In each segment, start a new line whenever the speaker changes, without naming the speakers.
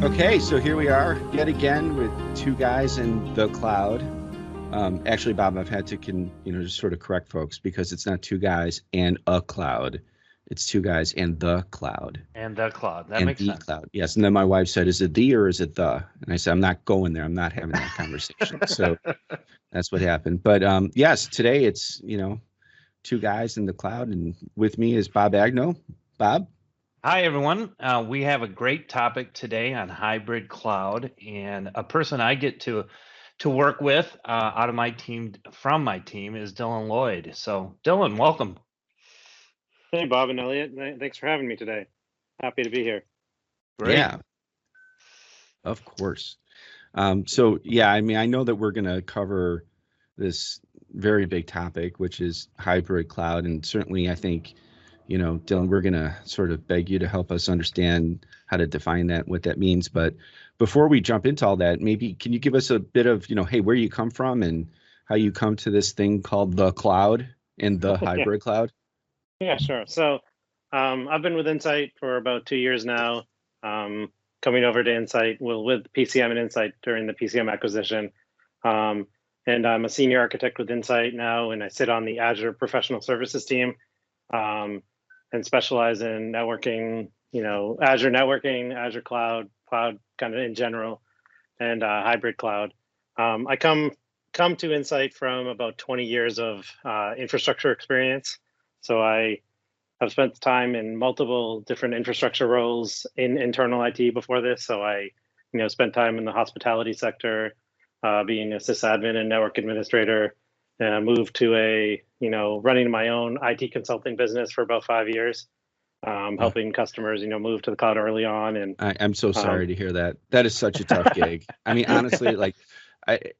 Okay, so here we are yet again with two guys in the cloud. Actually, Bob, I've had to just sort of correct folks because it's not two guys and a cloud. It's two guys and the cloud.
And the cloud. That
And
makes
the
sense.
cloud. Yes. And then my wife said, is it the or is it the? And I said, I'm not going there. I'm not having that conversation. So that's what happened. But yes, today it's, two guys in the cloud. And with me is Bob Agno. Bob?
Hi, everyone. We have a great topic today on hybrid cloud, and a person I get to work with out of my team, from my team, is Dylan Lloyd. So, Dylan, welcome.
Hey, Bob and Elliott. Thanks for having me today. Happy to be here.
Great.
Yeah, of course. I know that we're going to cover this very big topic, which is hybrid cloud. And certainly, I think, Dylan, we're going to sort of beg you to help us understand how to define that, what that means. But before we jump into all that, maybe can you give us a bit of, hey, where you come from and how you come to this thing called the cloud and the hybrid cloud?
Yeah, sure. So I've been with Insight for about 2 years now. Coming over to Insight, with PCM and Insight during the PCM acquisition. And I'm a senior architect with Insight now, and I sit on the Azure professional services team and specialize in networking, Azure networking, Azure cloud kind of in general, and hybrid cloud. I come to Insight from about 20 years of infrastructure experience. So I have spent time in multiple different infrastructure roles in internal IT before this. So I, spent time in the hospitality sector, being a sysadmin and network administrator, and I moved to running my own IT consulting business for about 5 years, helping customers, move to the cloud early on. And
I'm so sorry to hear that. That is such a tough gig. I mean, honestly,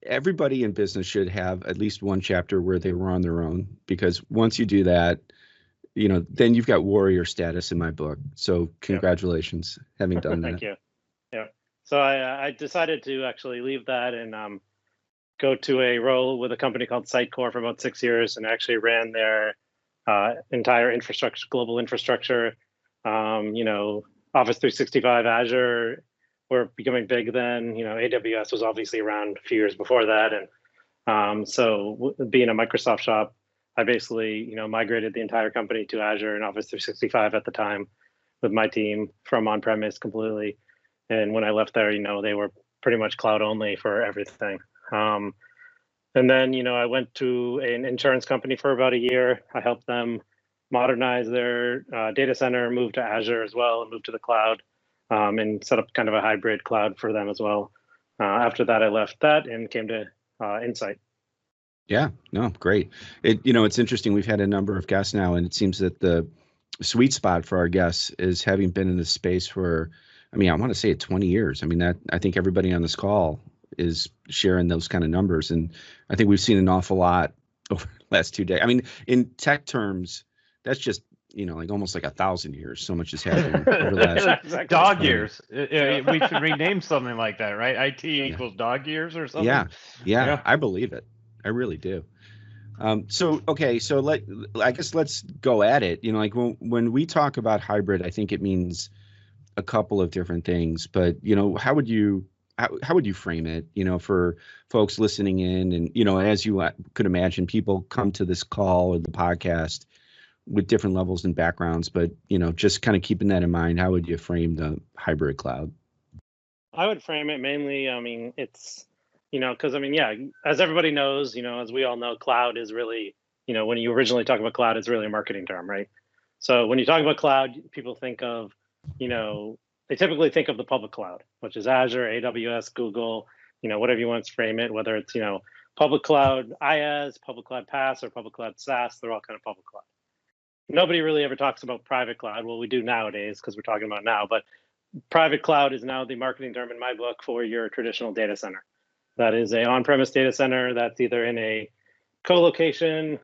everybody in business should have at least one chapter where they were on their own, because once you do that, then you've got warrior status in my book. So congratulations, having done that.
Thank you. Yeah. So I decided to actually leave that and go to a role with a company called Sitecore for about 6 years, and actually ran their entire infrastructure, global infrastructure. Office 365, Azure were becoming big then. AWS was obviously around a few years before that, and so being a Microsoft shop, I basically, migrated the entire company to Azure and Office 365 at the time with my team from on-premise completely. And when I left there, they were pretty much cloud only for everything. And then, I went to an insurance company for about a year. I helped them modernize their data center, move to Azure as well, and move to the cloud, and set up kind of a hybrid cloud for them as well. After that, I left that and came to Insight.
Yeah, no, great. It's interesting. We've had a number of guests now, and it seems that the sweet spot for our guests is having been in this space for, I want to say 20 years. I think everybody on this call is sharing those kind of numbers. And I think we've seen an awful lot over the last 2 days. In tech terms, that's just, almost like 1,000 years. So much has happened over the last
exactly. Dog years. We should rename something like that, right? IT equals dog years or something.
Yeah. I believe it. I really do. So I guess let's go at it. When we talk about hybrid, I think it means a couple of different things. But how would you frame it? For folks listening in, and as you could imagine, people come to this call or the podcast with different levels and backgrounds. But just kind of keeping that in mind, how would you frame the hybrid cloud?
I would frame it mainly. It's because as everybody knows, as we all know, cloud is really, when you originally talk about cloud, it's really a marketing term, right? So when you talk about cloud, people think of, they typically think of the public cloud, which is Azure, AWS, Google, whatever you want to frame it, whether it's, public cloud IaaS, public cloud PaaS, or public cloud SaaS, they're all kind of public cloud. Nobody really ever talks about private cloud. Well, we do nowadays because we're talking about now, but private cloud is now the marketing term in my book for your traditional data center. That is a on-premise data center that's either in a co-location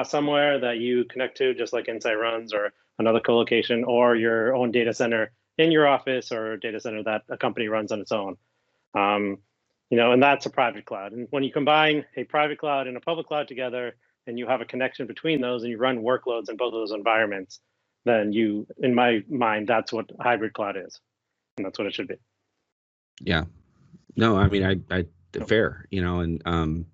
somewhere that you connect to, just like Insight runs, or another co-location, or your own data center in your office, or a data center that a company runs on its own. And that's a private cloud. And when you combine a private cloud and a public cloud together, and you have a connection between those, and you run workloads in both of those environments, then in my mind, that's what hybrid cloud is, and that's what it should be.
Yeah. No, I mean, I fair, and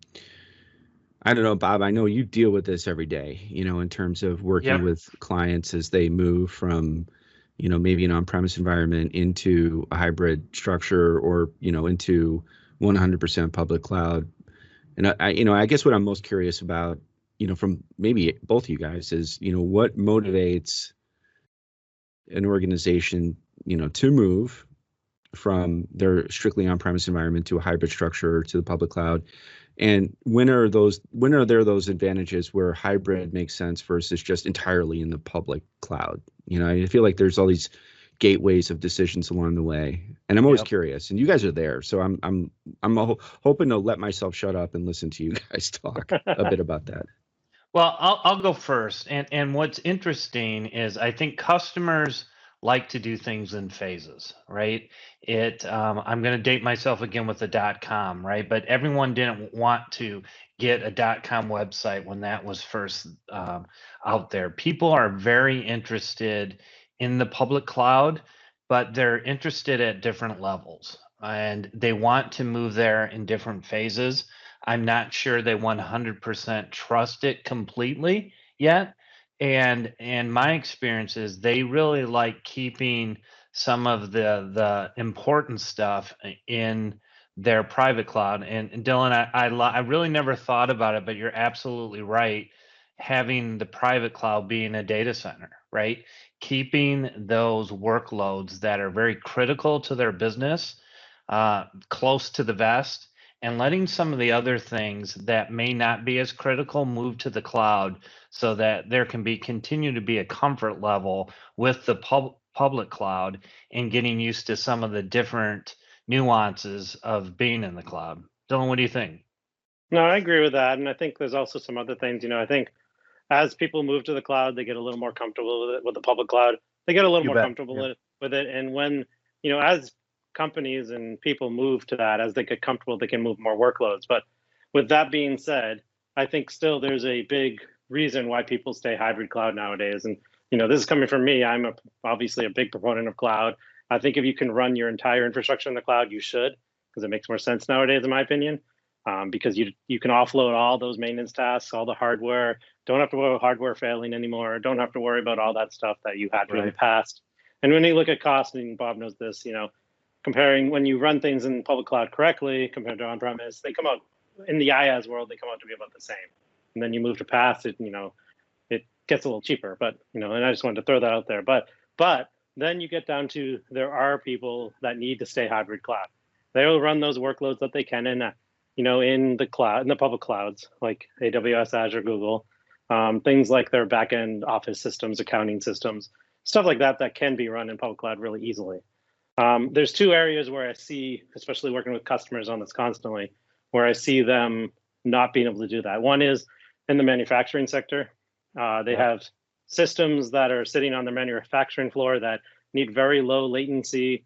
I don't know, Bob, I know you deal with this every day, in terms of working
Yep.
with clients as they move from, maybe an on-premise environment into a hybrid structure or, into 100% public cloud. And I guess what I'm most curious about, from maybe both of you guys is, what motivates an organization, to move from their strictly on-premise environment to a hybrid structure to the public cloud, and when are there those advantages where hybrid makes sense versus just entirely in the public cloud? I feel like there's all these gateways of decisions along the way, and I'm always
Yep.
curious, and you guys are there, so I'm hoping to let myself shut up and listen to you guys talk a bit about that.
Well, I'll go first. And what's interesting is I think customers like to do things in phases, right? I'm going to date myself again with the .com, right? But everyone didn't want to get a .com website when that was first out there. People are very interested in the public cloud, but they're interested at different levels, and they want to move there in different phases. I'm not sure they 100% trust it completely yet. And my experience is they really like keeping some of the important stuff in their private cloud. And Dylan, I really never thought about it, but you're absolutely right. Having the private cloud being a data center, right? Keeping those workloads that are very critical to their business close to the vest, and letting some of the other things that may not be as critical move to the cloud, so that there can be continue to be a comfort level with the public cloud, and getting used to some of the different nuances of being in the cloud. Dylan, what do you think?
No, I agree with that, and I think there's also some other things. I think as people move to the cloud, they get a little more comfortable with it. With the public cloud, they get a little
You
more
bet.
comfortable
Yeah.
with it. And when as companies and people move to that, as they get comfortable, they can move more workloads. But with that being said, I think still there's a big reason why people stay hybrid cloud nowadays. And this is coming from me. I'm obviously a big proponent of cloud. I think if you can run your entire infrastructure in the cloud, you should, because it makes more sense nowadays, in my opinion. Because you can offload all those maintenance tasks, all the hardware. Don't have to worry about hardware failing anymore. Don't have to worry about all that stuff that you had to in the
Right.
past. And when you look at cost, and Bob knows this, comparing when you run things in public cloud correctly compared to on-premise, they come out in the IaaS world, they come out to be about the same. And then you move to PaaS, it gets a little cheaper. But and I just wanted to throw that out there. But then you get down to there are people that need to stay hybrid cloud. They will run those workloads that they can in the cloud, in the public clouds like AWS, Azure, Google, things like their backend office systems, accounting systems, stuff like that can be run in public cloud really easily. There's two areas where I see, especially working with customers on this constantly, where I see them not being able to do that. One is in the manufacturing sector. They have systems that are sitting on the manufacturing floor that need very low latency.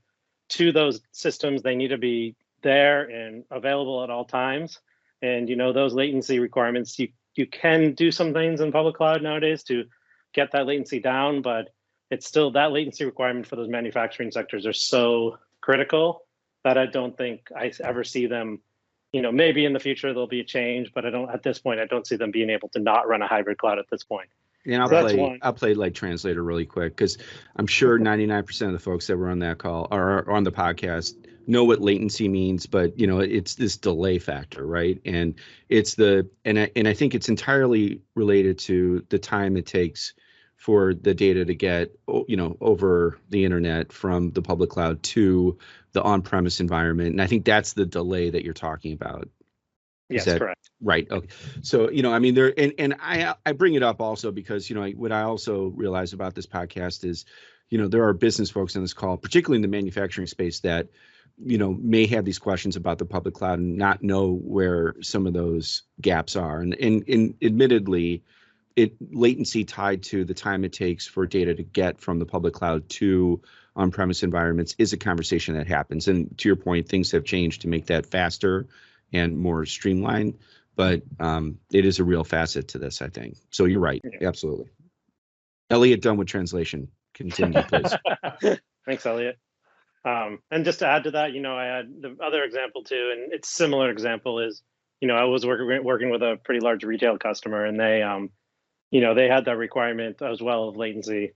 To those systems, they need to be there and available at all times. And those latency requirements, you can do some things in public cloud nowadays to get that latency down, but it's still that latency requirement for those manufacturing sectors are so critical that I don't think I ever see them. Maybe in the future there'll be a change, but at this point I don't see them being able to not run a hybrid cloud at this point.
And I'll play like translator really quick, because I'm sure 99% of the folks that were on that call or on the podcast know what latency means, but it's this delay factor, right? And it's and I think it's entirely related to the time it takes for the data to get over the internet from the public cloud to the on-premise environment. And I think that's the delay that you're talking about.
Yes, correct.
Right. Okay. So, I mean, and I bring it up also because, what I also realize about this podcast is, there are business folks on this call, particularly in the manufacturing space, that, may have these questions about the public cloud and not know where some of those gaps are. And admittedly, latency tied to the time it takes for data to get from the public cloud to on-premise environments is a conversation that happens. And to your point, things have changed to make that faster and more streamlined, but it is a real facet to this, I think. So you're right. Yeah. Absolutely. Elliott, done with translation. Continue, please.
Thanks, Elliott. And just to add to that, I had the other example too, and it's similar example is, I was working with a pretty large retail customer, and they had that requirement as well of latency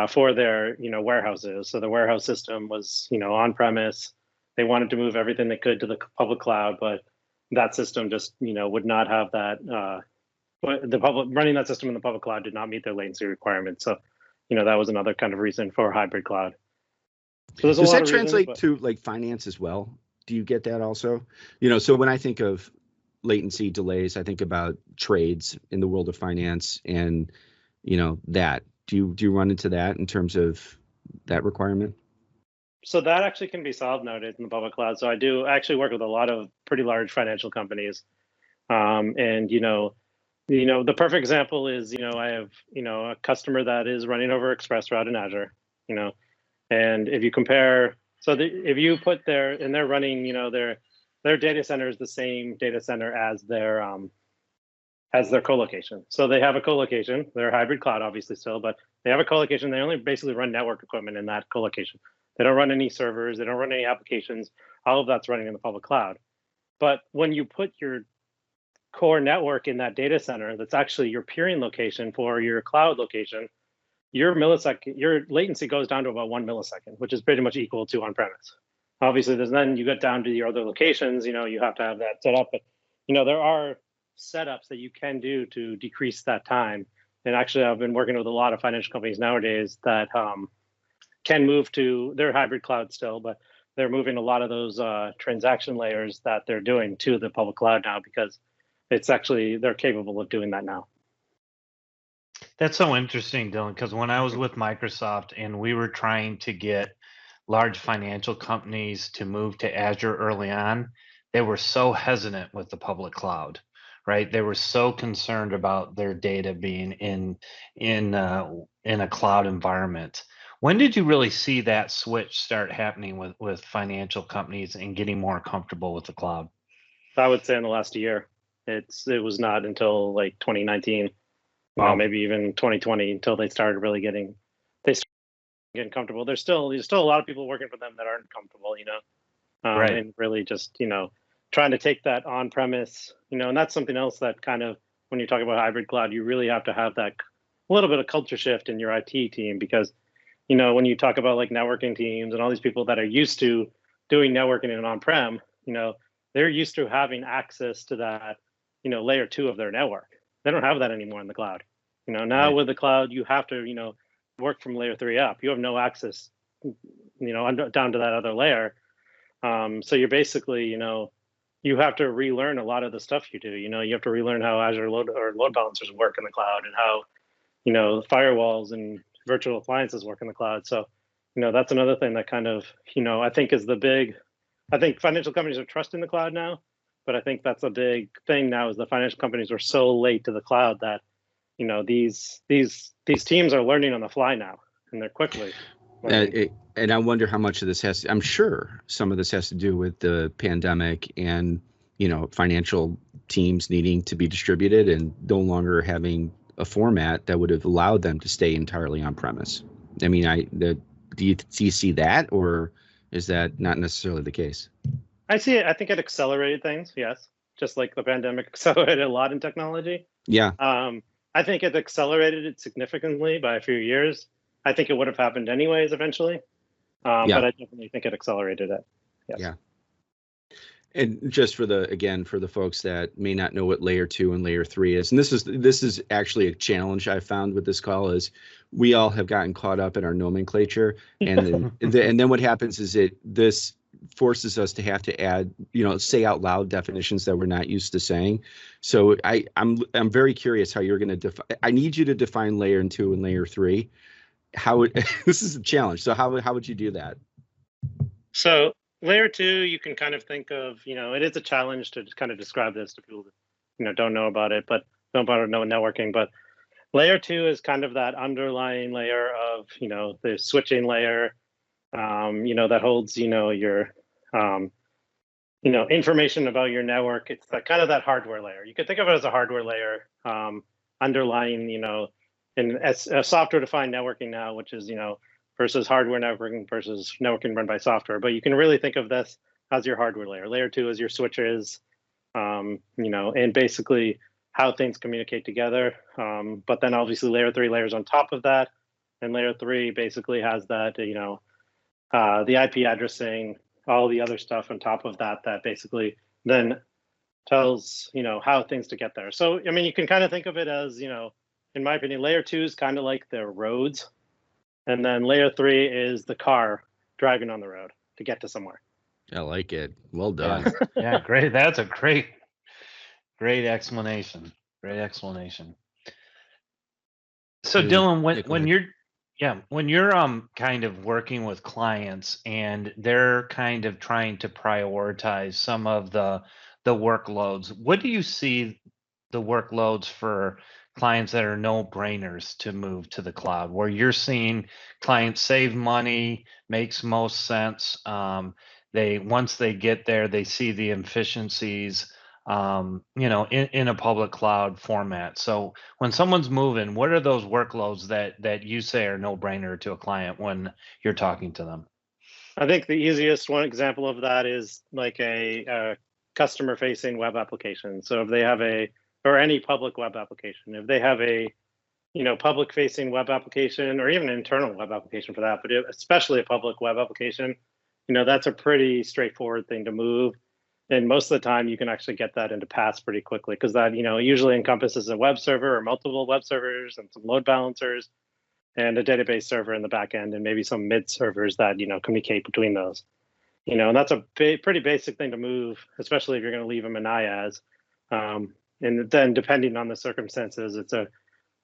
for their, warehouses. So the warehouse system was, on premise. They wanted to move everything they could to the public cloud, but that system just, would not have that. The public running that system in the public cloud did not meet their latency requirements. So, that was another kind of reason for hybrid cloud. So there's a
Does
lot
that
of
translate
reasons,
to like finance as well? Do you get that also? So when I think of latency delays, I think about trades in the world of finance, and that. Do you run into that in terms of that requirement?
So that actually can be solved nowadays in the public cloud. So I do actually work with a lot of pretty large financial companies, and the perfect example is I have a customer that is running over ExpressRoute in Azure, and if you compare, if you put they're running their data center is the same data center as their co-location. So they have a co-location. They're a hybrid cloud, obviously still, but they have a co-location. They only basically run network equipment in that co-location. They don't run any servers. They don't run any applications. All of that's running in the public cloud. But when you put your core network in that data center, that's actually your peering location for your cloud location, your latency goes down to about 1 millisecond, which is pretty much equal to on-premise. Obviously, then you get down to your other locations. You have to have that set up, but there are setups that you can do to decrease that time. And actually, I've been working with a lot of financial companies nowadays that can move to their hybrid cloud still, but they're moving a lot of those transaction layers that they're doing to the public cloud now, because they're capable of doing that now.
That's so interesting, Dylan, because when I was with Microsoft and we were trying to get large financial companies to move to Azure early on, they were so hesitant with the public cloud, right? They were so concerned about their data being in a cloud environment. When did you really see that switch start happening with financial companies and getting more comfortable with the cloud?
I would say in the last year. It was not until like 2019,
Wow.
maybe even 2020, until they started really getting comfortable. There's still a lot of people working for them that aren't comfortable,
Right.
and really just trying to take that on premise, and that's something else that kind of, when you talk about hybrid cloud, you really have to have that a little bit of culture shift in your IT team, because when you talk about like networking teams and all these people that are used to doing networking in an on-prem, they're used to having access to that layer 2 of their network. They don't have that anymore in the cloud. Now
Right.
with the cloud, you have to work from layer 3 up. You have no access down to that other layer. So you're basically you have to relearn a lot of the stuff you do. You have to relearn how Azure load balancers work in the cloud, and how firewalls and virtual appliances work in the cloud. So that's another thing that kind of I think is I think financial companies are trusting the cloud now, but I think that's a big thing now, is the financial companies were so late to the cloud that these teams are learning on the fly now, and they're quickly learning.
And I wonder how much of this I'm sure some of this has to do with the pandemic and financial teams needing to be distributed and no longer having a format that would have allowed them to stay entirely on premise. I mean, do you see that, or is that not necessarily the case?
I see it. I think it accelerated things. Yes, just like the pandemic accelerated a lot in technology.
Yeah.
I think it accelerated it significantly by a few years. I think it would have happened anyways eventually,
Yeah.
but I definitely think it accelerated it. Yes.
Yeah. And just for the folks that may not know what layer 2 and layer 3 is, and this is actually a challenge I found with this call, is we all have gotten caught up in our nomenclature, and then what happens is this forces us to have to add, say out loud definitions that we're not used to saying. So I'm very curious how you're going to define. I need you to define layer 2 and layer 3. This is a challenge. So how would you do that?
So layer 2, you can kind of think of, it is a challenge to kind of describe this to people that, don't know about it, but don't know networking. But layer 2 is kind of that underlying layer of, the switching layer, that holds, your, information about your network. It's kind of that hardware layer. You could think of it as a hardware layer, underlying, in a software-defined networking now, which is, versus hardware networking versus networking run by software. But you can really think of this as your hardware layer. Layer 2 is your switches, and basically how things communicate together. But then obviously layer 3 layers on top of that, and layer 3 basically has that, the IP addressing, all the other stuff on top of that, that basically then tells, how things to get there. So, I mean, you can kind of think of it as, in my opinion, layer 2 is kind of like the roads. And then layer 3 is the car driving on the road to get to somewhere.
I like it. Well done.
Yeah, great. That's a great explanation. Great explanation. So Dylan, when you're kind of working with clients and they're kind of trying to prioritize some of the workloads, what do you see the workloads for clients that are no-brainers to move to the cloud, where you're seeing clients save money, makes most sense? Once they get there, they see the efficiencies, in a public cloud format. So when someone's moving, what are those workloads that you say are no-brainer to a client when you're talking to them?
I think the easiest one example of that is like a customer-facing web application. So if they have or any public web application, if they have a public-facing web application, or even an internal web application for that, but especially a public web application, that's a pretty straightforward thing to move. And most of the time, you can actually get that into PaaS pretty quickly, because that usually encompasses a web server or multiple web servers and some load balancers and a database server in the back end, and maybe some mid servers that communicate between those. And that's a pretty basic thing to move, especially if you're going to leave them in IaaS. And then depending on the circumstances,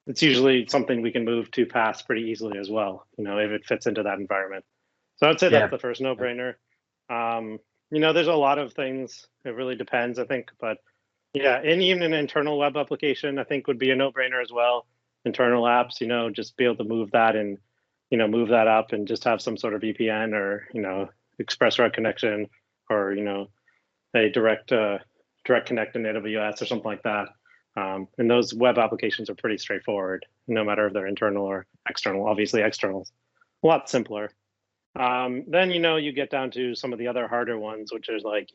it's usually something we can move to PaaS pretty easily as well, if it fits into that environment. So I'd say that's the first no-brainer. There's a lot of things. It really depends, I think. But yeah, and even an internal web application, I think, would be a no-brainer as well. Internal apps, just be able to move that and, move that up and just have some sort of VPN or, express route connection, or, a direct connect in AWS or something like that. And those web applications are pretty straightforward, no matter if they're internal or external. Obviously, external's a lot simpler. Then, you get down to some of the other harder ones, which is like,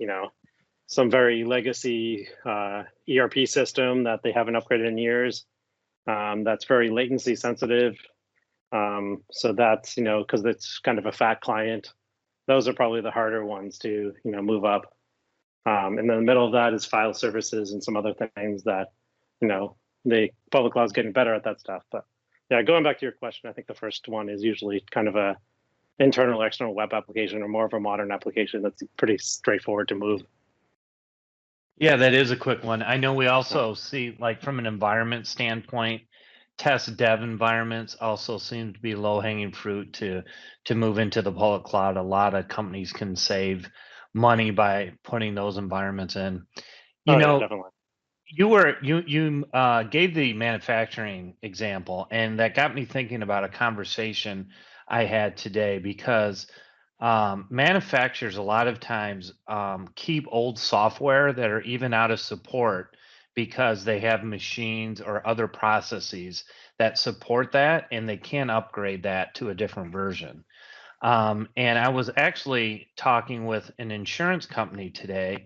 some very legacy ERP system that they haven't upgraded in years. That's very latency sensitive. So that's, because it's kind of a fat client. Those are probably the harder ones to, move up. And then the middle of that is file services and some other things that, the public cloud is getting better at that stuff. But yeah, going back to your question, I think the first one is usually kind of a internal, external web application, or more of a modern application that's pretty straightforward to move.
Yeah, that is a quick one. I know we also see, like, from an environment standpoint, test dev environments also seem to be low-hanging fruit to move into the public cloud. A lot of companies can save money by putting those environments in.
Definitely.
You gave the manufacturing example, and that got me thinking about a conversation I had today, because manufacturers a lot of times keep old software that are even out of support, because they have machines or other processes that support that, and they can't upgrade that to a different version. And I was actually talking with an insurance company today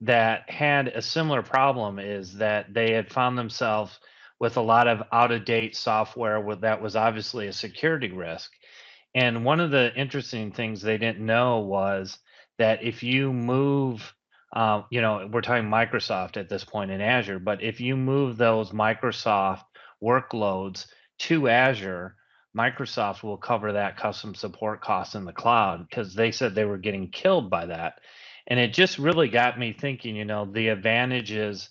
that had a similar problem, is that they had found themselves with a lot of out-of-date software that was obviously a security risk. And one of the interesting things they didn't know was that if you move, we're talking Microsoft at this point in Azure, but if you move those Microsoft workloads to Azure, Microsoft will cover that custom support cost in the cloud, because they said they were getting killed by that. And it just really got me thinking, the advantages,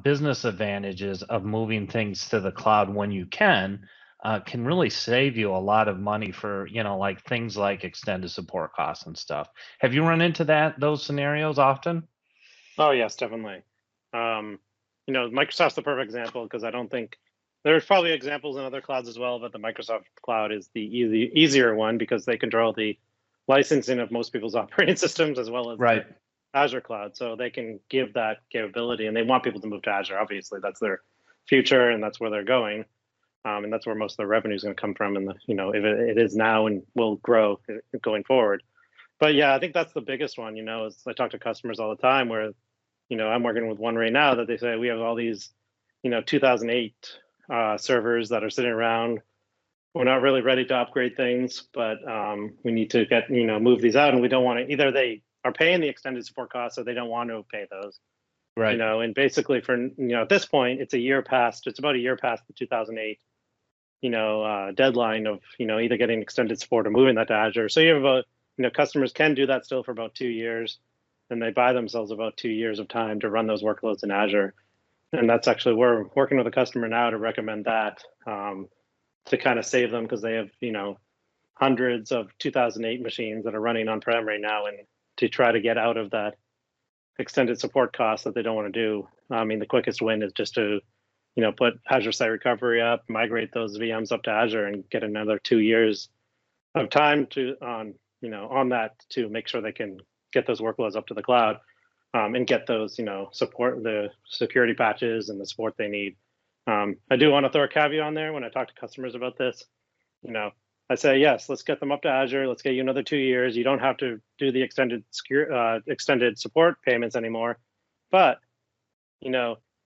business advantages of moving things to the cloud when you can really save you a lot of money for, like things like extended support costs and stuff. Have you run into those scenarios often?
Oh, yes, definitely. Microsoft's the perfect example, because I don't think there's probably examples in other clouds as well, but the Microsoft cloud is the easier one, because they control the licensing of most people's operating systems, as well as
right.
Azure cloud. So they can give that capability, and they want people to move to Azure. Obviously, that's their future, and that's where they're going. and that's where most of the revenue is going to come from. And if it is now and will grow going forward. But yeah, I think that's the biggest one. Is I talk to customers all the time where, I'm working with one right now that they say we have all these, 2008 servers that are sitting around. We're not really ready to upgrade things, but we need to get, move these out, and we don't want to. Either they are paying the extended support costs, or they don't want to pay those.
Right.
And basically for at this point, it's about a year past the 2008, deadline of either getting extended support or moving that to Azure. So you have about customers can do that still for about 2 years, and they buy themselves about 2 years of time to run those workloads in Azure. And that's actually, we're working with a customer now to recommend that to kind of save them, because they have hundreds of 2008 machines that are running on-prem right now, and to try to get out of that extended support cost that they don't want to do. I mean, the quickest win is just to put Azure Site Recovery up, migrate those VMs up to Azure, and get another 2 years of time on that to make sure they can get those workloads up to the cloud, and get those support the security patches and the support they need. I do want to throw a caveat on there when I talk to customers about this. I say, yes, let's get them up to Azure. Let's get you another 2 years. You don't have to do the extended support payments anymore, but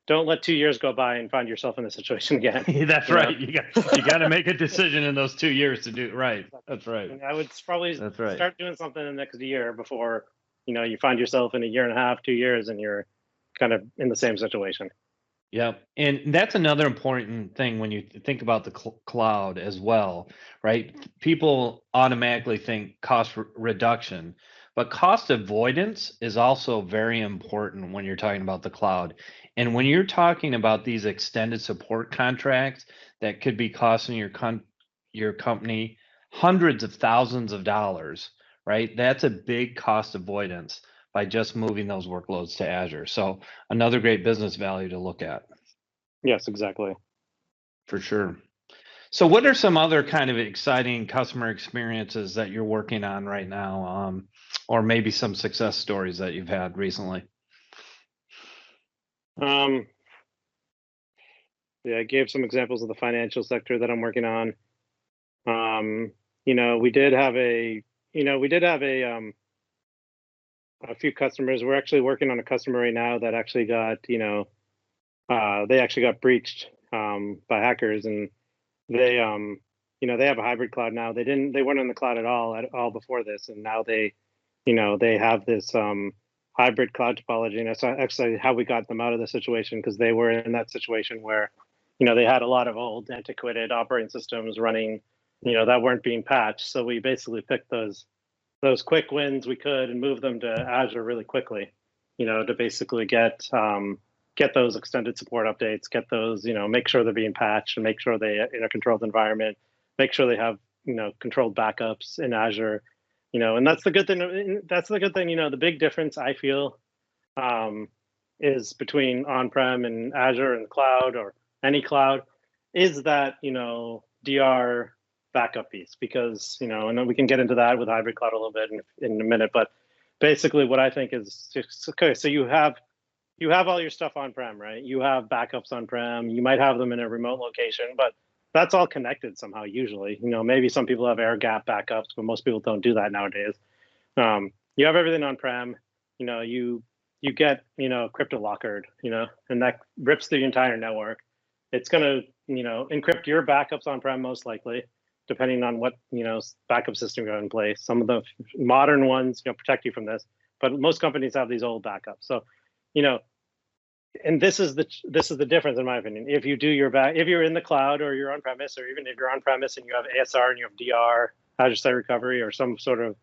don't let 2 years go by and find yourself in this situation again.
That's right. You got to make a decision in those 2 years to do it right. That's right.
And I would probably start doing something in the next year before you find yourself in a year and a half, 2 years, and you're kind of in the same situation.
Yeah, and that's another important thing when you think about the cloud as well, right? People automatically think cost reduction, but cost avoidance is also very important when you're talking about the cloud. And when you're talking about these extended support contracts that could be costing your company hundreds of thousands of dollars, right? That's a big cost avoidance by just moving those workloads to Azure. So another great business value to look at.
Yes, exactly.
For sure. So what are some other kind of exciting customer experiences that you're working on right now, or maybe some success stories that you've had recently?
Yeah, I gave some examples of the financial sector that I'm working on. We did have a few customers. We're actually working on a customer right now that actually got, they actually got breached by hackers, and they they have a hybrid cloud now. They weren't in the cloud at all before this, and now they have this hybrid cloud topology, and that's actually how we got them out of the situation, because they were in that situation where they had a lot of old antiquated operating systems running that weren't being patched. So we basically picked those quick wins we could and moved them to Azure really quickly, to basically get those extended support updates, get those, make sure they're being patched, and make sure they're in a controlled environment, make sure they have, controlled backups in Azure, and that's the good thing. The big difference I feel is between on-prem and Azure and cloud, or any cloud, is that, DR backup piece, because, and then we can get into that with hybrid cloud a little bit in a minute, but basically what I think is just, okay, so you have all your stuff on-prem, right? You have backups on-prem. You might have them in a remote location, but that's all connected somehow usually. Maybe some people have air gap backups, but most people don't do that nowadays. You have everything on-prem. You get crypto lockered, and that rips through the entire network. It's going to encrypt your backups on-prem most likely, depending on what backup system you have in place. Some of the modern ones protect you from this, but most companies have these old backups. So and this is the difference, in my opinion. If you do if you're in the cloud, or you're on premise, or even if you're on premise and you have ASR and you have DR, Azure Site Recovery, or some sort of,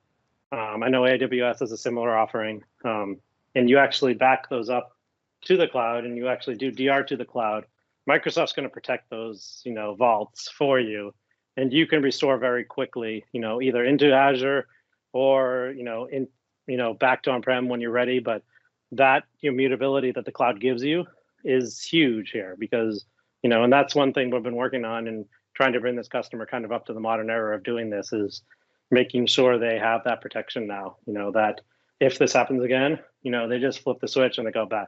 I know AWS has a similar offering, and you actually back those up to the cloud, and you actually do DR to the cloud, Microsoft's going to protect those, vaults for you, and you can restore very quickly, either into Azure or, back to on-prem when you're ready. But that immutability that the cloud gives you is huge here, because, and that's one thing we've been working on and trying to bring this customer kind of up to the modern era of doing this, is making sure they have that protection now, that if this happens again, they just flip the switch and they go back,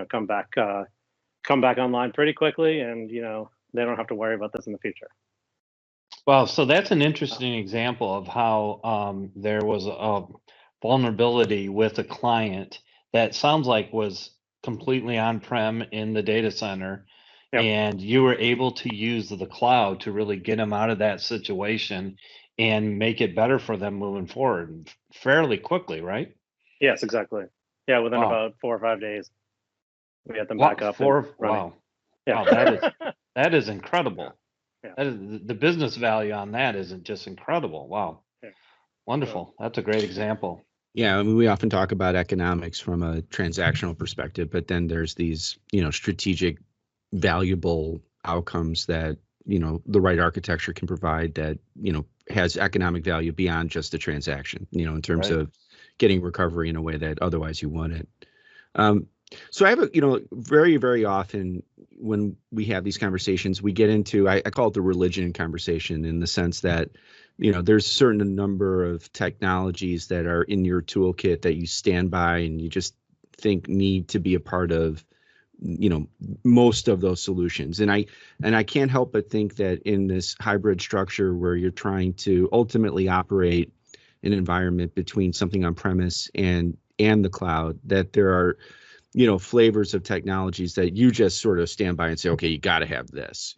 come back online pretty quickly. And, they don't have to worry about this in the future.
Well, so that's an interesting example of how there was a vulnerability with a client that sounds like was completely on-prem in the data center,
Yep.
and you were able to use the cloud to really get them out of that situation and make it better for them moving forward fairly quickly, right?
Yes, exactly. Yeah, within
Wow.
about 4 or 5 days, we had them
Wow,
back up and running.
wow.
Yeah.
Wow, that is incredible.
Yeah.
That is, the business value on that isn't just incredible. Wow.
Yeah.
Wonderful. That's a great example.
Yeah, I mean, we often talk about economics from a transactional perspective, but then there's these, strategic, valuable outcomes that, the right architecture can provide that, has economic value beyond just the transaction, in terms
Right.
of getting recovery in a way that otherwise you wouldn't. So I have very, very often when we have these conversations, we get into, I call it the religion conversation, in the sense that, there's a certain number of technologies that are in your toolkit that you stand by and you just think need to be a part of, most of those solutions. And I can't help but think that in this hybrid structure where you're trying to ultimately operate an environment between something on premise and the cloud, that there are flavors of technologies that you just sort of stand by and say, okay, you got to have this.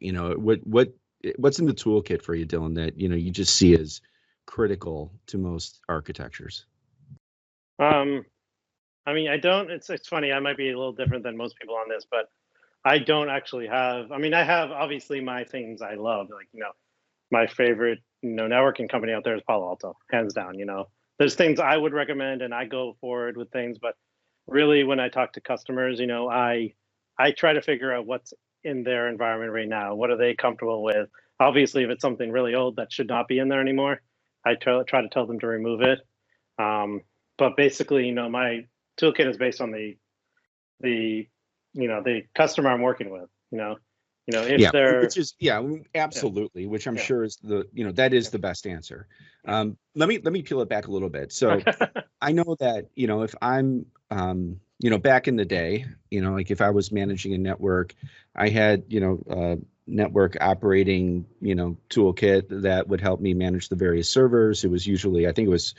What's in the toolkit for you, Dylan, that you just see as critical to most architectures?
I mean, I don't. It's funny. I might be a little different than most people on this, but I don't actually have. I mean, I have obviously my things I love, like my favorite networking company out there is Palo Alto, hands down. There's things I would recommend, and I go forward with things, but really, when I talk to customers, I try to figure out what's in their environment right now. What are they comfortable with? Obviously, if it's something really old that should not be in there anymore, I try to tell them to remove it. But basically, my toolkit is based on the customer I'm working with. If they're
absolutely, which I'm sure is that is the best answer. Let me peel it back a little bit. So I know that if I'm back in the day, like if I was managing a network, I had network operating toolkit that would help me manage the various servers. It was usually, I think it was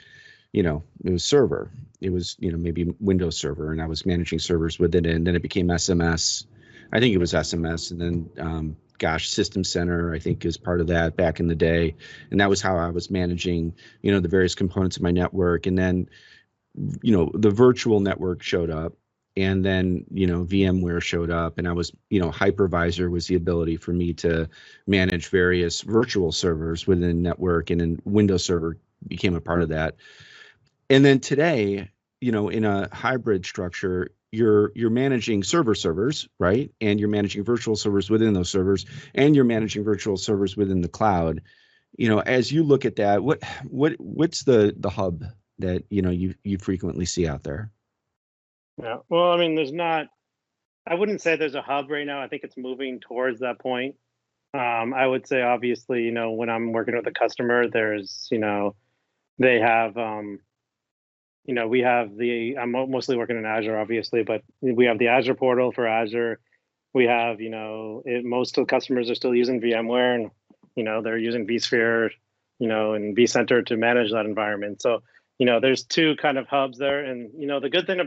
server. It was, maybe Windows Server, and I was managing servers within it. And then it became SMS. I think it was SMS. And then, System Center, I think, is part of that back in the day. And that was how I was managing, the various components of my network. And then, the virtual network showed up. And then, VMware showed up, and I was, hypervisor was the ability for me to manage various virtual servers within network, and then Windows Server became a part of that. And then today, in a hybrid structure, you're managing servers, right? And you're managing virtual servers within those servers, and you're managing virtual servers within the cloud. As you look at that, what's the hub that you frequently see out there?
Yeah. Well, I mean, I wouldn't say there's a hub right now. I think it's moving towards that point. I would say, obviously, when I'm working with a customer, there's, they have, we have I'm mostly working in Azure, obviously, but we have the Azure portal for Azure. We have, most of the customers are still using VMware, and, they're using vSphere, and vCenter to manage that environment. So, there's two kind of hubs there. And, the good thing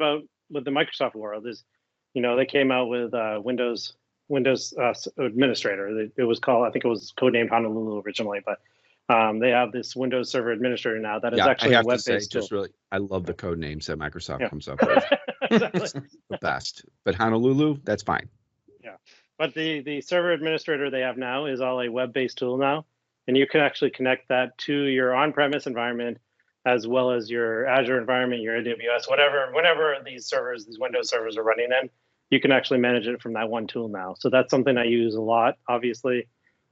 with the Microsoft world is, they came out with Windows Administrator. It was called, I think it was codenamed Honolulu originally, but they have this Windows Server Administrator now that is actually
I
a
have
web-based
to say,
tool.
just really, I love the code names that Microsoft comes up with.
Exactly.
The best. But Honolulu, that's fine.
Yeah, but the Server Administrator they have now is all a web-based tool now, and you can actually connect that to your on-premise environment as well as your Azure environment, your AWS, whenever these Windows servers are running in. You can actually manage it from that one tool now. So that's something I use a lot, obviously.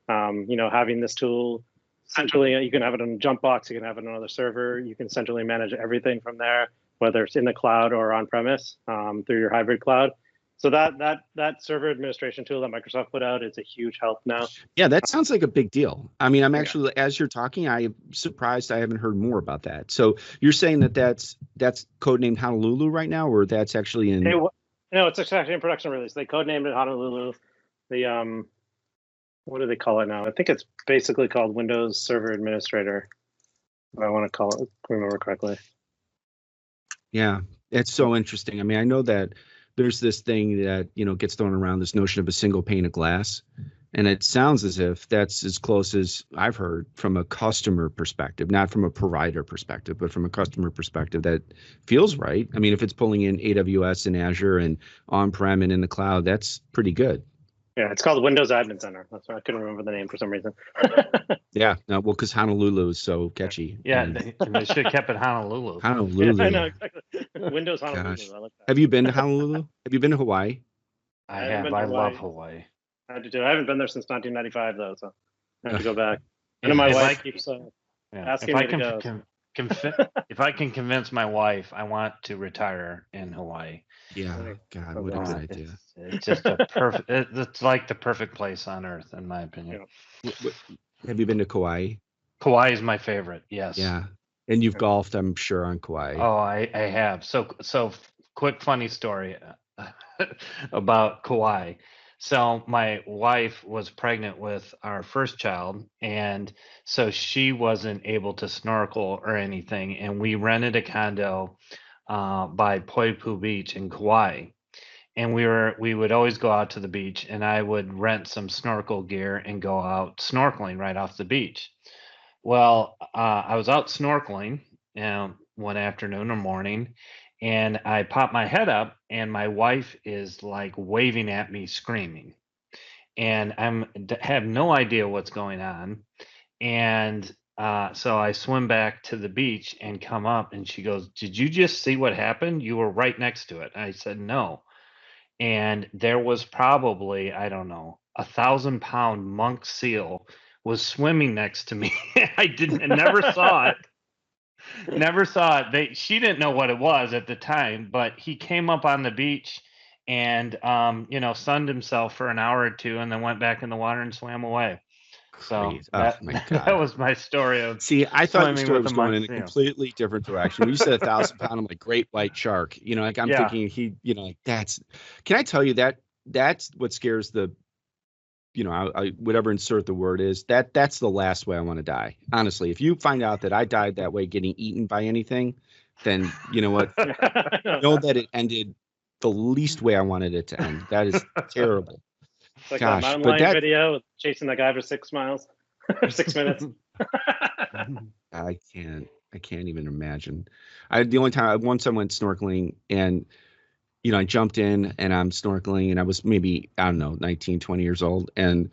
Having this tool, centrally, you can have it on Jumpbox, you can have it on another server. You can centrally manage everything from there, whether it's in the cloud or on premise through your hybrid cloud. So that server administration tool that Microsoft put out is a huge help now.
Yeah, that sounds like a big deal. I mean, I'm actually, as you're talking, I'm surprised I haven't heard more about that. So you're saying that's codenamed Honolulu right now, or that's actually in?
No, it's actually in production release. They codenamed it Honolulu. what do they call it now? I think it's basically called Windows Server Administrator. If I want to call it, remember correctly.
Yeah, it's so interesting. I mean, I know that there's this thing that, gets thrown around, this notion of a single pane of glass. And it sounds as if that's as close as I've heard from a customer perspective, not from a provider perspective, but from a customer perspective, that feels right. I mean, if it's pulling in AWS and Azure and on-prem and in the cloud, that's pretty good.
Yeah, it's called Windows Admin Center. That's why I couldn't remember the name for some reason.
Yeah, no, well, because Honolulu is so catchy.
Yeah, they should have kept it Honolulu.
Honolulu.
Yeah, I know, exactly. Windows Honolulu.
Gosh.
I like that.
Have you been to Honolulu? Have you been to Hawaii?
I have. I love Hawaii.
I do too. I haven't been there since 1995 though, so I have to go back. I know
If
my
I
wife
can-
keeps
Yeah.
asking me to go.
If I can convince my wife, I want to retire in Hawaii.
Yeah, God, what a good idea.
It's just a perfect. It's like the perfect place on earth, in my opinion.
Have you been to Kauai?
Kauai is my favorite. Yes.
Yeah, and you've golfed, I'm sure, on Kauai.
Oh, I have. So quick funny story about Kauai. So my wife was pregnant with our first child, and so she wasn't able to snorkel or anything. And we rented a condo by Poipu Beach in Kauai. And we would always go out to the beach, and I would rent some snorkel gear and go out snorkeling right off the beach. Well, I was out snorkeling one afternoon or morning, and I popped my head up, and my wife is like waving at me, screaming, and have no idea what's going on. And so I swim back to the beach and come up, and she goes, "Did you just see what happened? You were right next to it." I said, "No." And there was probably, I don't know, 1,000-pound monk seal was swimming next to me. I never saw it. Never saw it. She didn't know what it was at the time, but he came up on the beach and sunned himself for an hour or two, and then went back in the water and swam away. So
Crazy. Oh my God.
that was my story of.
See, I thought the
swimming
story
with
was
a
going in a
monk seal.
completely different direction. When you said 1,000-pound, I'm like, great white shark. Like I'm
Yeah.
thinking like that's. Can I tell you that's what scares the. I whatever insert the word is, that's the last way I want to die. Honestly, if you find out that I died that way, getting eaten by anything, then you know what? Know that it ended the least way I wanted it to end. That is terrible.
It's like
Gosh,
that mountain
but
lion video with chasing that guy for 6 miles or 6 minutes.
I can't even imagine. The only time once I went snorkeling and I jumped in and I'm snorkeling and I was maybe, I don't know, 19, 20 years old. And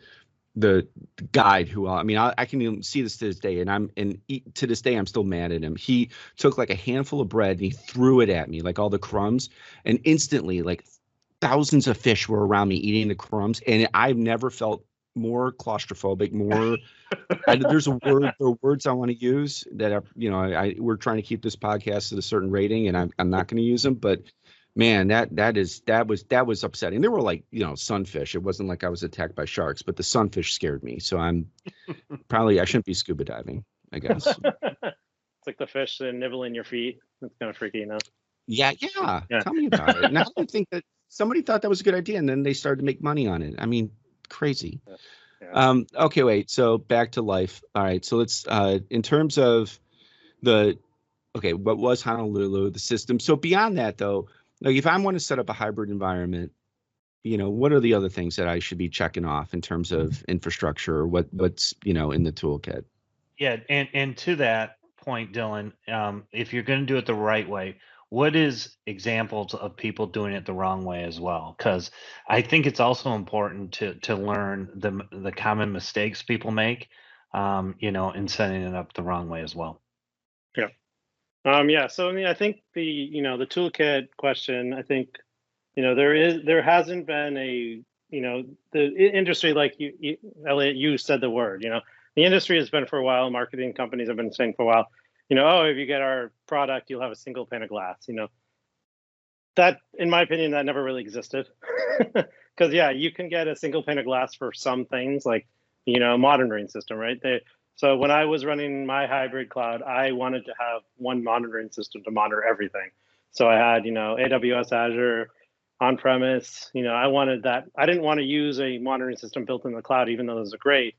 the guide who, I can even see this to this day. To this day, I'm still mad at him. He took like a handful of bread and he threw it at me, like all the crumbs. And instantly, like thousands of fish were around me eating the crumbs. And I've never felt more claustrophobic, more. There are words I want to use that we're trying to keep this podcast at a certain rating, and I'm not going to use them. But man, that was upsetting. There were like sunfish. It wasn't like I was attacked by sharks, but the sunfish scared me. So I shouldn't be scuba diving, I guess.
It's like the fish nibbling your feet. It's kind of freaky,
Yeah. Tell me about it. And I don't think that somebody thought that was a good idea, and then they started to make money on it. I mean, crazy.
Yeah.
Okay, wait. So back to life. All right. So let's in terms of what was Honolulu, the system. So beyond that, though, like if I want to set up a hybrid environment, what are the other things that I should be checking off in terms of infrastructure or what's in the toolkit?
Yeah, and to that point, Dylan, if you're going to do it the right way, what is examples of people doing it the wrong way as well? Because I think it's also important to learn the common mistakes people make, in setting it up the wrong way as well.
Yeah. So I think the toolkit question. I think there hasn't been a the industry, like you Elliott, you said the word. The industry has been for a while. Marketing companies have been saying for a while. If you get our product, you'll have a single pane of glass. That, in my opinion, that never really existed. Because you can get a single pane of glass for some things, like monitoring system, right? So when I was running my hybrid cloud, I wanted to have one monitoring system to monitor everything. So I had AWS, Azure, on premise. I wanted that. I didn't want to use a monitoring system built in the cloud, even though those are great.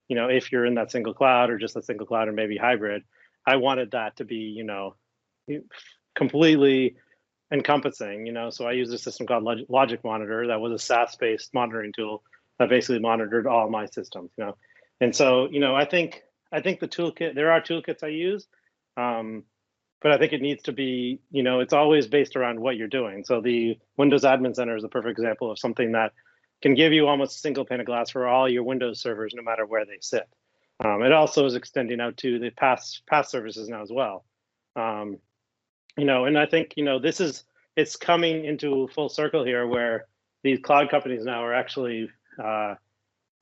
If you're in that single cloud or just a single cloud or maybe hybrid, I wanted that to be, completely encompassing. So I used a system called Logic Monitor that was a SaaS-based monitoring tool that basically monitored all my systems. And so I think the toolkit, there are toolkits I use, but I think it needs to be, it's always based around what you're doing. So the Windows Admin Center is a perfect example of something that can give you almost a single pane of glass for all your Windows servers, no matter where they sit. It also is extending out to the PaaS services now as well. And I think, it's coming into full circle here where these cloud companies now are actually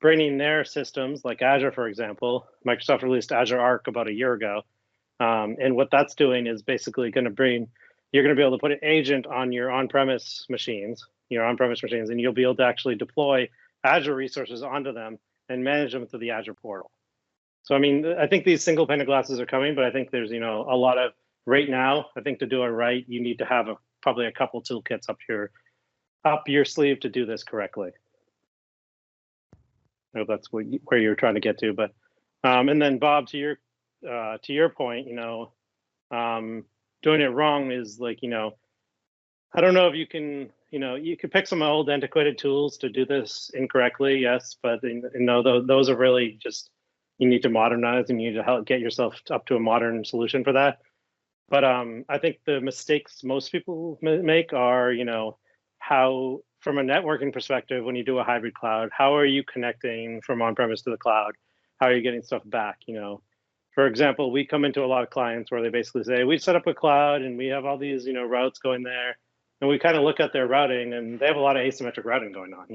bringing their systems, like Azure, for example. Microsoft released Azure Arc about a year ago. And what that's doing is basically going to you're going to be able to put an agent on your on-premise machines, and you'll be able to actually deploy Azure resources onto them and manage them through the Azure portal. So, I think these single pane of glasses are coming, but I think there's, a lot of, right now, I think to do it right, you need to have probably a couple toolkits up your sleeve to do this correctly. I hope that's where you're trying to get to. But and then Bob, to your point, doing it wrong is like, I don't know if you can, you could pick some old antiquated tools to do this incorrectly, yes, but those are really just, you need to modernize and you need to help get yourself up to a modern solution for that. But I think the mistakes most people make are, how, from a networking perspective, when you do a hybrid cloud, how are you connecting from on-premise to the cloud? How are you getting stuff back? For example, we come into a lot of clients where they basically say, we set up a cloud and we have all these, routes going there. And we kind of look at their routing and they have a lot of asymmetric routing going on.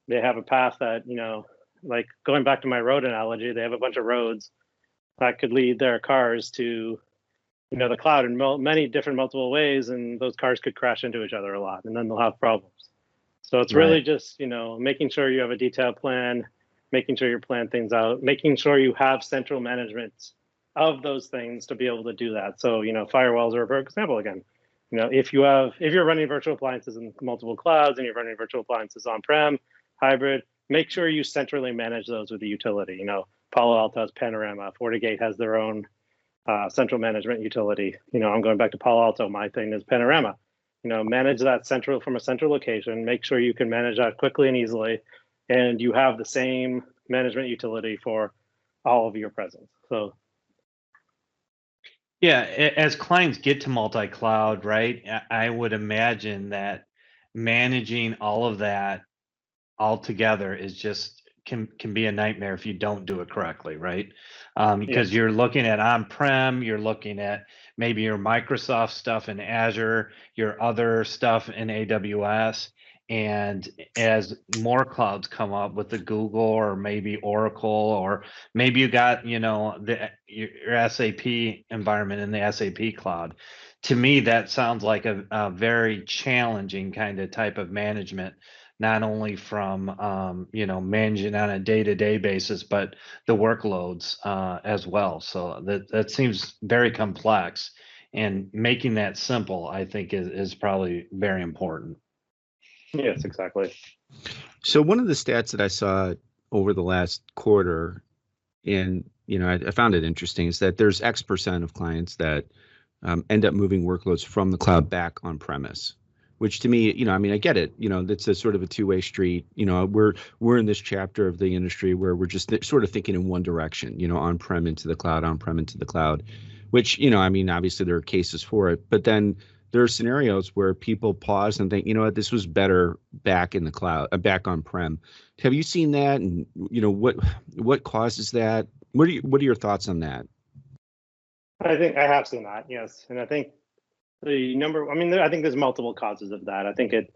They have a path that, like going back to my road analogy, they have a bunch of roads that could lead their cars to, the cloud in many different multiple ways, and those cars could crash into each other a lot, and then they'll have problems. So it's really just, making sure you have a detailed plan, making sure you plan things out, making sure you have central management of those things to be able to do that. So, firewalls are a perfect example again. If you're running virtual appliances in multiple clouds and you're running virtual appliances on-prem, hybrid, make sure you centrally manage those with the utility. Palo Alto has Panorama, FortiGate has their own central management utility. I'm going back to Palo Alto. My thing is Panorama. Manage that from a central location. Make sure you can manage that quickly and easily, and you have the same management utility for all of your presence. So,
yeah, as clients get to multi-cloud, right? I would imagine that managing all of that all together is just can be a nightmare if you don't do it correctly, right? Because you're looking at on-prem, you're looking at maybe your Microsoft stuff in Azure, your other stuff in AWS, and as more clouds come up with the Google or maybe Oracle, or maybe you got your SAP environment in the SAP cloud. To me, that sounds like a very challenging kind of type of management, not only from managing on a day-to-day basis, but the workloads as well. So that seems very complex, and making that simple, I think, is probably very important.
Yes, exactly.
So one of the stats that I saw over the last quarter, and I found it interesting, is that there's X% of clients that end up moving workloads from the cloud back on premise. Which to me, I get it. It's a sort of a two-way street. We're in this chapter of the industry where we're just sort of thinking in one direction. On-prem into the cloud, on-prem into the cloud. Which obviously there are cases for it, but then there are scenarios where people pause and think, this was better back in the cloud, back on-prem. Have you seen that? And what causes that? What are your thoughts on that?
I think I have seen that, yes, and I think I think there's multiple causes of that. I think it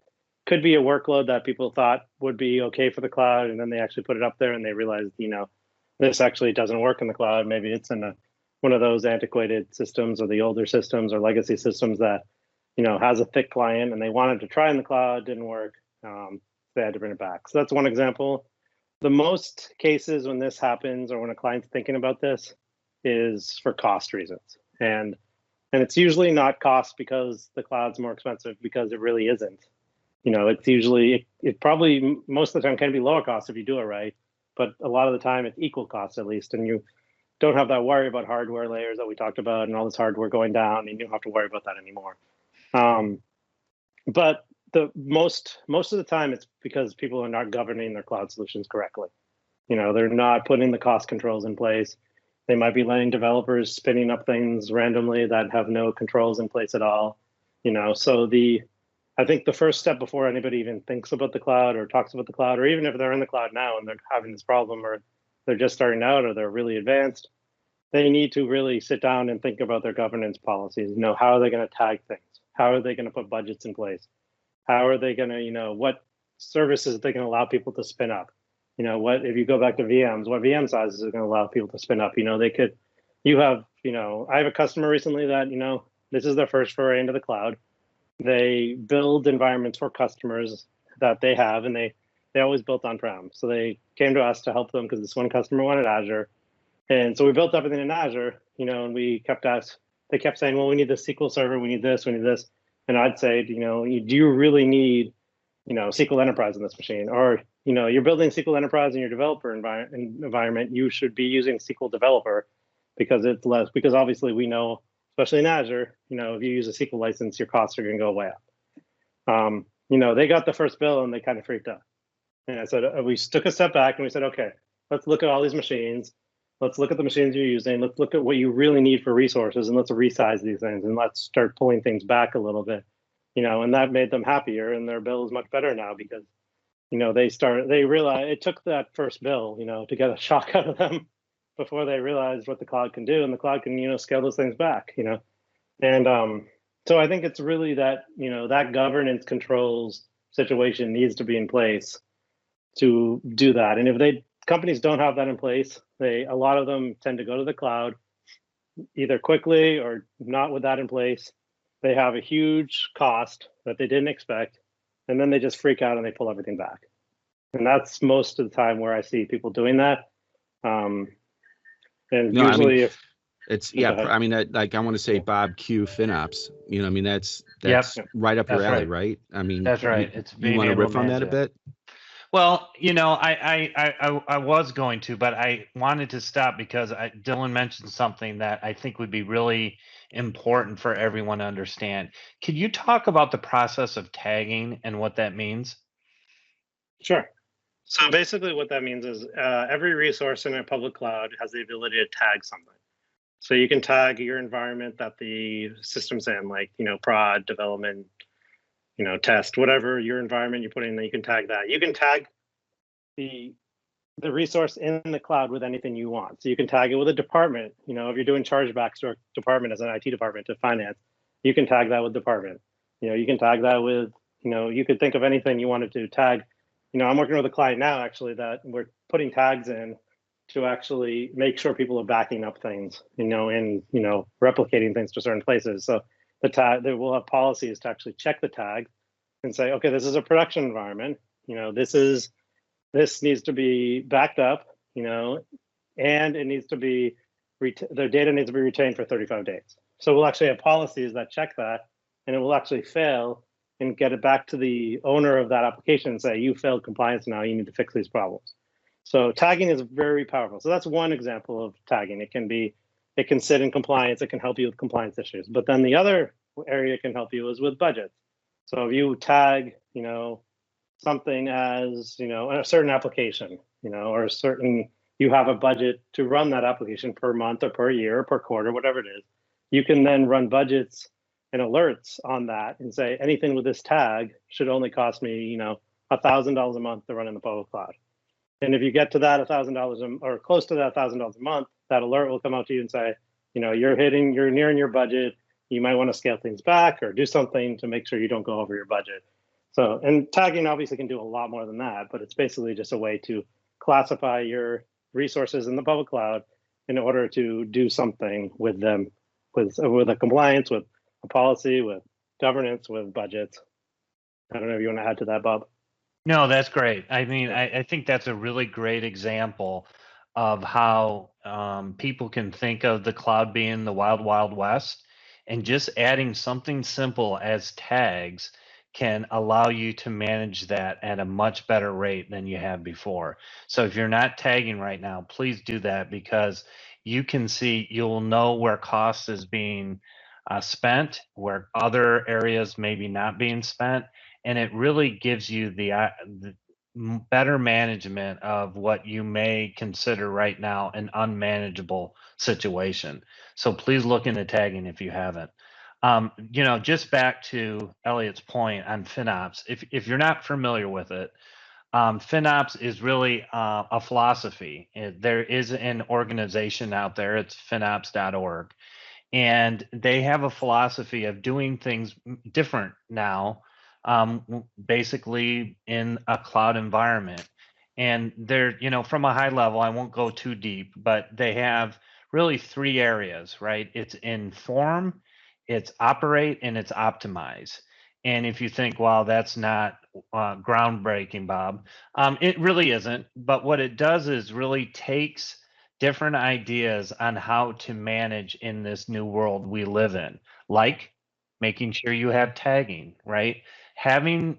could be a workload that people thought would be okay for the cloud, and then they actually put it up there and they realized, this actually doesn't work in the cloud. Maybe it's in one of those antiquated systems or the older systems or legacy systems that, has a thick client, and they wanted to try in the cloud, didn't work. They had to bring it back. So that's one example. The most cases when this happens or when a client's thinking about this is for cost reasons. And it's usually not cost because the cloud's more expensive, because it really isn't. it's usually, it probably most of the time can be lower cost if you do it right, but a lot of the time it's equal cost at least, and you don't have that worry about hardware layers that we talked about and all this hardware going down, and you don't have to worry about that anymore. But the most of the time it's because people are not governing their cloud solutions correctly. They're not putting the cost controls in place. They might be letting developers spinning up things randomly that have no controls in place at all. So I think the first step before anybody even thinks about the cloud or talks about the cloud, or even if they're in the cloud now and they're having this problem, or they're just starting out or they're really advanced, they need to really sit down and think about their governance policies. How are they going to tag things? How are they going to put budgets in place? How are they going to, what services are they going to allow people to spin up? What, if you go back to VMs, what VM sizes are going to allow people to spin up? I have a customer recently that, this is their first foray into the cloud. They build environments for customers that they have, and they always built on-prem. So they came to us to help them because this one customer wanted Azure. And so we built everything in Azure, and they kept saying, well, we need this SQL server, we need this. And I'd say, do you really need, SQL Enterprise in this machine? Or, you're building SQL Enterprise in your developer environment, you should be using SQL Developer because it's less, because obviously we know, especially in Azure, if you use a SQL license, your costs are going to go way up. They got the first bill and they kind of freaked out. And I said, we took a step back and we said, okay, let's look at all these machines. Let's look at the machines you're using. Let's look at what you really need for resources, and let's resize these things, and let's start pulling things back a little bit, and that made them happier, and their bill is much better now because, they realized it took that first bill, to get a shock out of them before they realized what the cloud can do, and the cloud can, scale those things back, and so I think it's really that, that governance controls situation needs to be in place to do that. And if companies don't have that in place, a lot of them tend to go to the cloud either quickly or not with that in place. They have a huge cost that they didn't expect, and then they just freak out and they pull everything back. And that's most of the time where I see people doing that. And
No,
usually if
it's, yeah, I mean, I want to say Bob Q FinOps, that's
Yep.
right up your
That's
alley,
right.
right? I mean,
That's right.
You
It's being
want to
able
riff
to
on that a
manage it.
bit?
Well, I was going to, but I wanted to stop because Dylan mentioned something that I think would be really important for everyone to understand. Could you talk about the process of tagging and what that means?
Sure. So basically what that means is every resource in a public cloud has the ability to tag something. So you can tag your environment that the system's in, like, prod, development, test, whatever your environment you put in, you can tag that. You can tag the resource in the cloud with anything you want. So you can tag it with a department. If you're doing chargebacks to a department as an IT department to finance, you can tag that with department. You can tag that with, you could think of anything you wanted to tag. I'm working with a client now actually that we're putting tags in to actually make sure people are backing up things, and replicating things to certain places. So the tag, they will have policies to actually check the tag and say, okay, this is a production environment. This needs to be backed up, and it needs to be, their data needs to be retained for 35 days. So we'll actually have policies that check that, and it will actually fail and get it back to the owner of that application and say, you failed compliance now, you need to fix these problems. So tagging is very powerful. So that's one example of tagging. It can sit in compliance, it can help you with compliance issues. But then the other area it can help you is with budgets. So if you tag, something as, a certain application, or you have a budget to run that application per month or per year or per quarter, whatever it is, you can then run budgets and alerts on that and say anything with this tag should only cost me, $1,000 a month to run in the public cloud. And if you get to that $1,000 or close to that $1,000 a month, that alert will come out to you and say, you're nearing your budget. You might want to scale things back or do something to make sure you don't go over your budget. So, and tagging obviously can do a lot more than that, but it's basically just a way to classify your resources in the public cloud in order to do something with them, with a compliance, with a policy, with governance, with budgets. I don't know if you want to add to that, Bob.
No, that's great. I mean, I think that's a really great example of how people can think of the cloud being the wild, wild west, and just adding something simple as tags can allow you to manage that at a much better rate than you have before. So if you're not tagging right now, please do that, because you'll know where cost is being spent, where other areas maybe not being spent, and it really gives you the better management of what you may consider right now an unmanageable situation. So please look into tagging if you haven't. Just back to Elliott's point on FinOps, if you're not familiar with it, FinOps is really a philosophy. There is an organization out there, it's finops.org, and they have a philosophy of doing things different now, basically in a cloud environment. And they're, from a high level, I won't go too deep, but they have really three areas, right? It's inform, it's operate, and it's optimize. And if you think, wow, that's not groundbreaking, Bob, it really isn't. But what it does is really takes different ideas on how to manage in this new world we live in, like making sure you have tagging, right? Having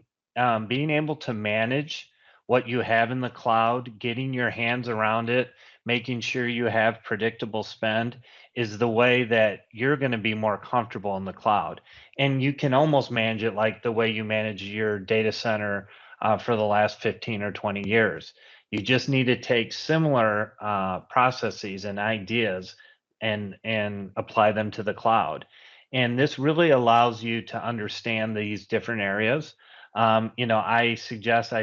being able to manage what you have in the cloud, getting your hands around it, making sure you have predictable spend is the way that you're going to be more comfortable in the cloud. And you can almost manage it like the way you manage your data center for the last 15 or 20 years. You just need to take similar processes and ideas and apply them to the cloud. And this really allows you to understand these different areas. I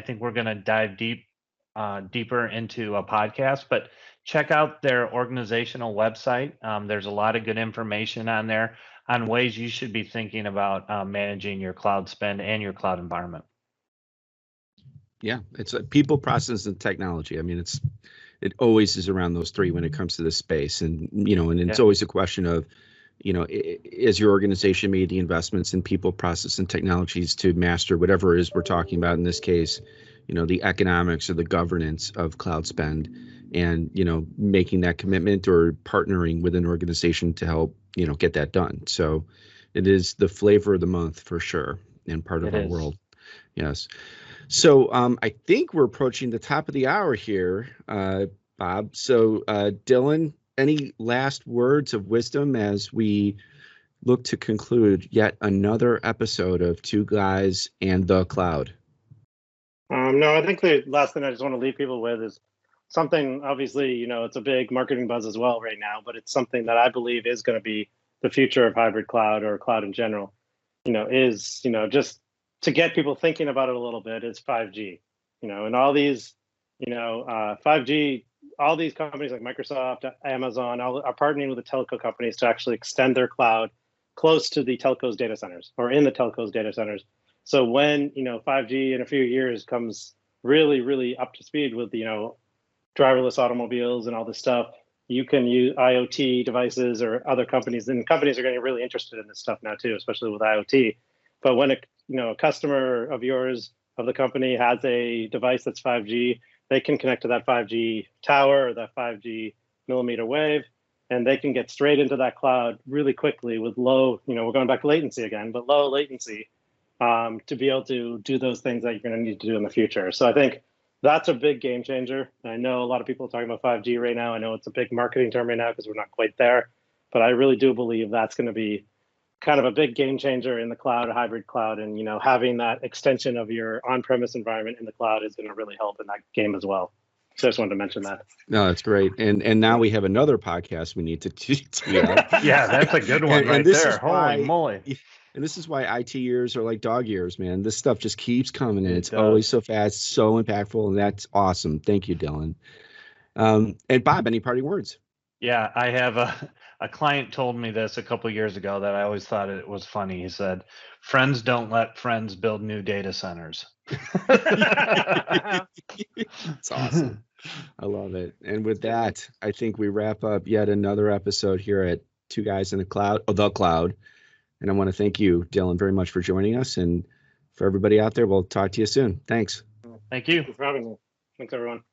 think we're going to dive deeper into a podcast, but check out their organizational website. There's a lot of good information on there on ways you should be thinking about managing your cloud spend and your cloud environment.
Yeah, it's people, process, and technology. I mean, it always is around those three when it comes to this space, and it's always a question of, is your organization made the investments in people, process, and technologies to master whatever it is we're talking about in this case, the economics or the governance of cloud spend, and making that commitment or partnering with an organization to help get that done. So it is the flavor of the month for sure, and part of our world. Yes. So I think we're approaching the top of the hour here, Bob. So Dylan, any last words of wisdom as we look to conclude yet another episode of Two Guys and the Cloud?
No, I think the last thing I just want to leave people with is something, obviously, it's a big marketing buzz as well right now, but it's something that I believe is going to be the future of hybrid cloud or cloud in general, just to get people thinking about it a little bit is 5G, and all these, 5G, all these companies like Microsoft, Amazon, are partnering with the telco companies to actually extend their cloud close to the telco's data centers or in the telco's data centers. So when, 5G in a few years comes really, really up to speed with, driverless automobiles and all this stuff, you can use IoT devices or other companies, and companies are getting really interested in this stuff now too, especially with IoT. But when a customer of yours, of the company, has a device that's 5G, they can connect to that 5G tower or that 5G millimeter wave, and they can get straight into that cloud really quickly with low, we're going back to latency again, but low latency to be able to do those things that you're going to need to do in the future. So I think that's a big game changer. I know a lot of people are talking about 5G right now. I know it's a big marketing term right now because we're not quite there, but I really do believe that's going to be kind of a big game changer in the cloud, a hybrid cloud, and having that extension of your on-premise environment in the cloud is going to really help in that game as well. So I just wanted to mention that.
No, that's great. And now we have another podcast we need to tee up.
Yeah, that's a good one right there. Holy moly.
And this is why IT years are like dog years, man. This stuff just keeps coming, and it's always so fast, so impactful, and that's awesome. Thank you, Dylan. And Bob, any parting words?
Yeah, I have a client told me this a couple of years ago that I always thought it was funny. He said, "Friends don't let friends build new data centers."
It's awesome. I love it. And with that, I think we wrap up yet another episode here at Two Guys in the Cloud, the Cloud. And I want to thank you, Dylan, very much for joining us. And for everybody out there, we'll talk to you soon. Thanks.
Thank you.
Thanks for having me. Thanks, everyone.